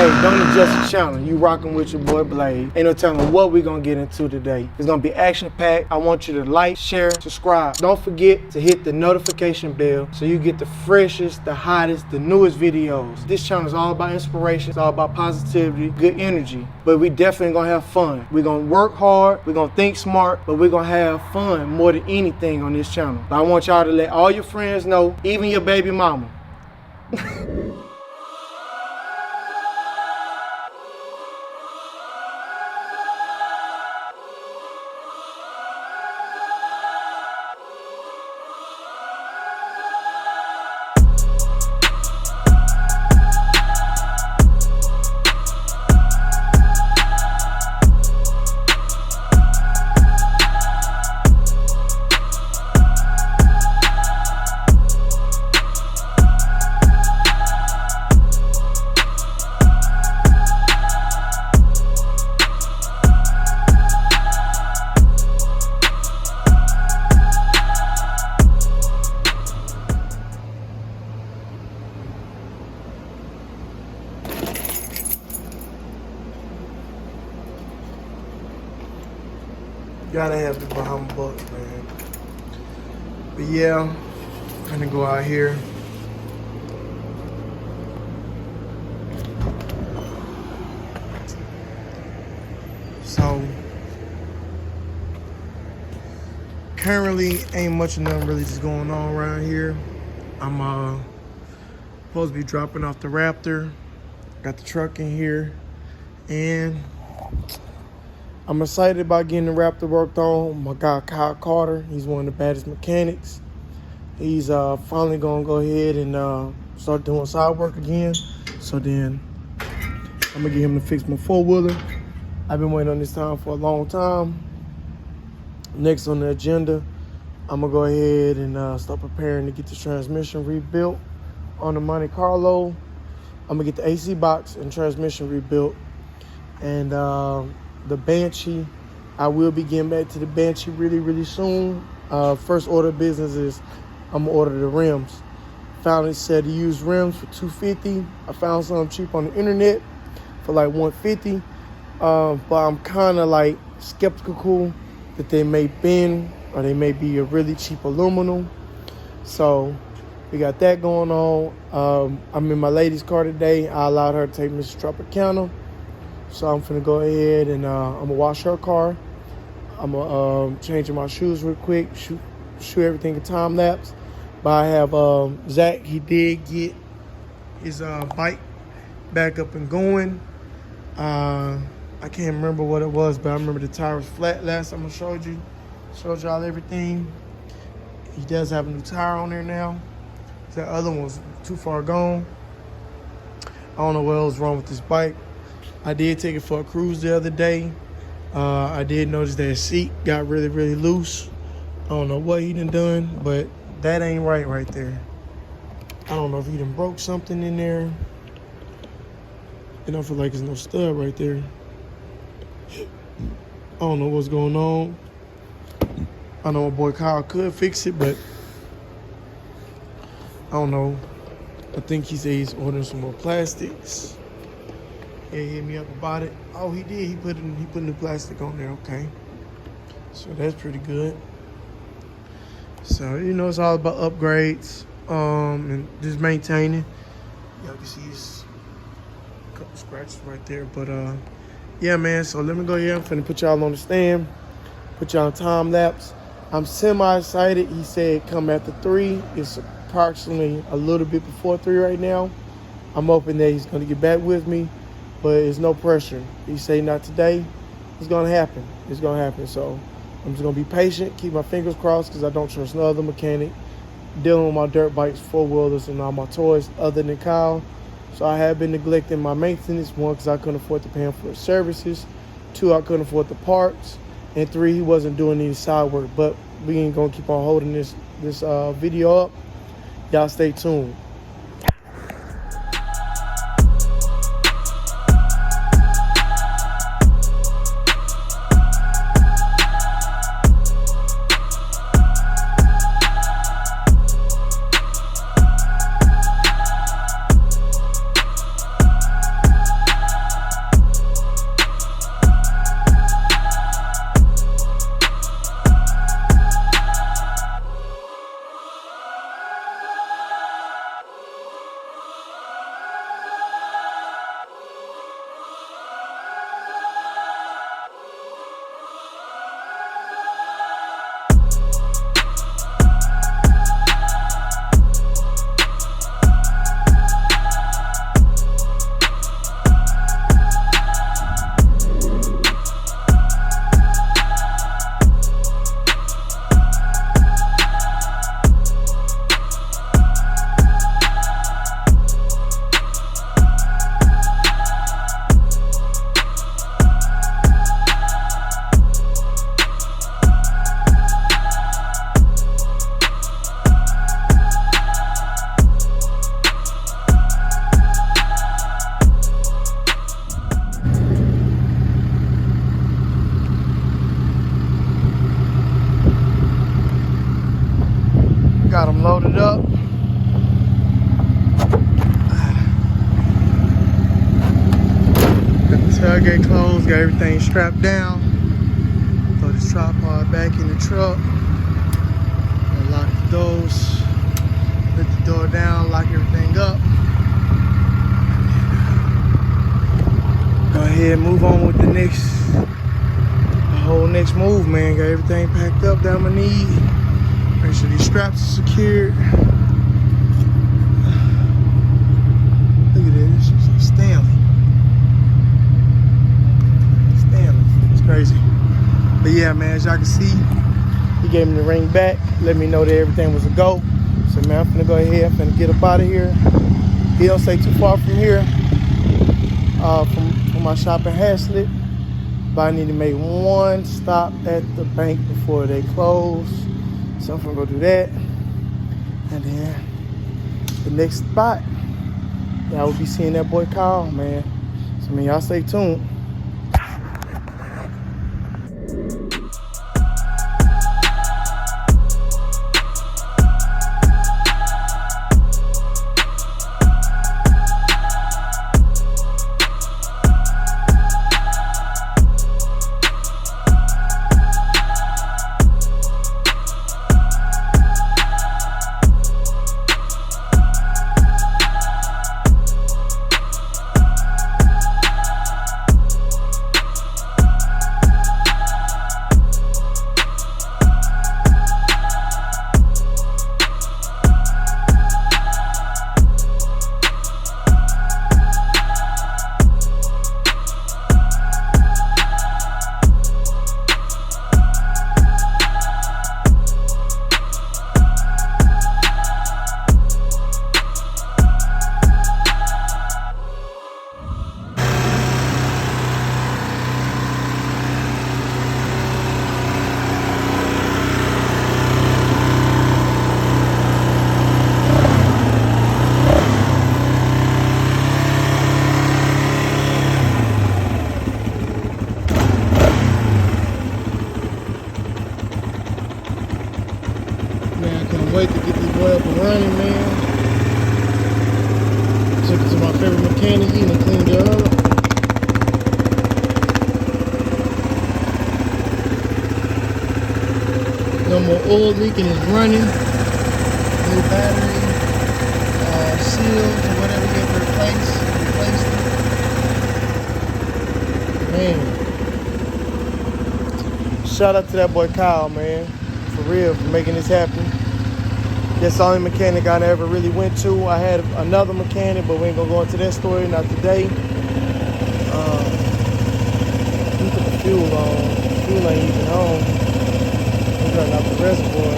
Hey, don't adjust the channel. You rocking with your boy Blade. Ain't no telling what we gonna get into today. It's gonna be action-packed. I want you to like, share, subscribe. Don't forget to hit the notification bell so you get the freshest, the hottest, the newest videos. This channel is all about inspiration. It's all about positivity, good energy. But we definitely gonna have fun. We're gonna work hard. We're gonna think smart, but we're gonna have fun more than anything on this channel. But I want y'all to let all your friends know, even your baby mama. Gotta have the Bahama Bucks, man. But yeah, I'm gonna go out here. So currently ain't much of nothing really just going on around here. I'm supposed to be dropping off the Raptor. Got the truck in here, and I'm excited about getting the Raptor worked on. My guy Kyle Carter, he's one of the baddest mechanics. He's finally gonna go ahead and start doing side work again. So then I'm gonna get him to fix my four-wheeler. I've been waiting on this time for a long time. Next on the agenda, I'm gonna go ahead and start preparing to get the transmission rebuilt on the Monte Carlo. I'm gonna get the AC box and transmission rebuilt. And the Banshee, I will be getting back to the Banshee really soon. First order of business is I'm gonna order the rims. Finally said to use rims for $250. I found some cheap on the internet for like $150. But I'm kind of like skeptical that they may bend or they may be a really cheap aluminum. So we got that going on. I'm in my lady's car today. I allowed her to take Mrs. Tropicana. So I'm finna go ahead and I'm gonna wash her car. I'm gonna change my shoes real quick, shoot everything in time lapse. But I have Zach, he did get his bike back up and going. I can't remember what it was, but I remember the tire was flat last time I showed y'all everything. He does have a new tire on there now. That other one was too far gone. I don't know what else wrong with this bike. I did take it for a cruise the other day. I did notice that seat got really loose. I don't know what he done, but that ain't right there. I don't know if he done broke something in there. And I feel like there's no stud right there. I don't know what's going on. I know my boy Kyle could fix it, but I don't know. I think he said he's ordering some more plastics. He hit me up about it. Oh, he did. He put new plastic on there. Okay, so that's pretty good. So you know, it's all about upgrades and just maintaining. Y'all can see this couple scratches right there, but yeah, man. So let me go here. I'm finna put y'all on the stand. Put y'all on time lapse. I'm semi excited. He said come after 3. It's approximately a little bit before 3 right now. I'm hoping that he's gonna get back with me. But it's no pressure. He say not today. It's gonna happen. It's gonna happen. So I'm just gonna be patient, keep my fingers crossed, because I don't trust no other mechanic dealing with my dirt bikes, four-wheelers, and all my toys other than Kyle. So I have been neglecting my maintenance. 1, because I couldn't afford to pay him for his services. 2, I couldn't afford the parts. And 3, he wasn't doing any side work. But we ain't gonna keep on holding this video up. Y'all stay tuned. loaded up. Got the tailgate closed, got everything strapped down. Throw this tripod back in the truck. Lock the doors, put the door down, lock everything up. Go ahead and move on with the whole next move, man. Got everything packed up that I'm gonna need. Make sure these straps are secured. Look at this, it's Stanley. It's crazy. But yeah, man, as y'all can see, he gave me the ring back, let me know that everything was a go. So man, I'm finna go ahead, I'm finna get up out of here. He don't stay too far from here, from my shop in Haslett. But I need to make one stop at the bank before they close. So I'm gonna go do that. And then the next spot, y'all will be seeing that boy Kyle, man. So man, y'all stay tuned. Wait to get this boy up and running, man. Took it to my favorite mechanic, he done cleaned it up. No more oil leaking, it's running. New battery, seals, or whatever we have replaced. Man. Shout out to that boy Kyle, man. For real, for making this happen. That's the only mechanic I ever really went to. I had another mechanic, but we ain't gonna go into that story, not today. He put the fuel on. The fuel ain't even on. He's running out the reservoir.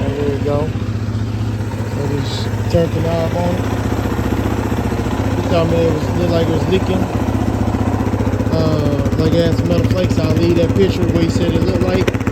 And there we go. So just turned the knob on it. He told me it looked like it was leaking. Like it had some metal flakes. I'll leave that picture where he said it looked like.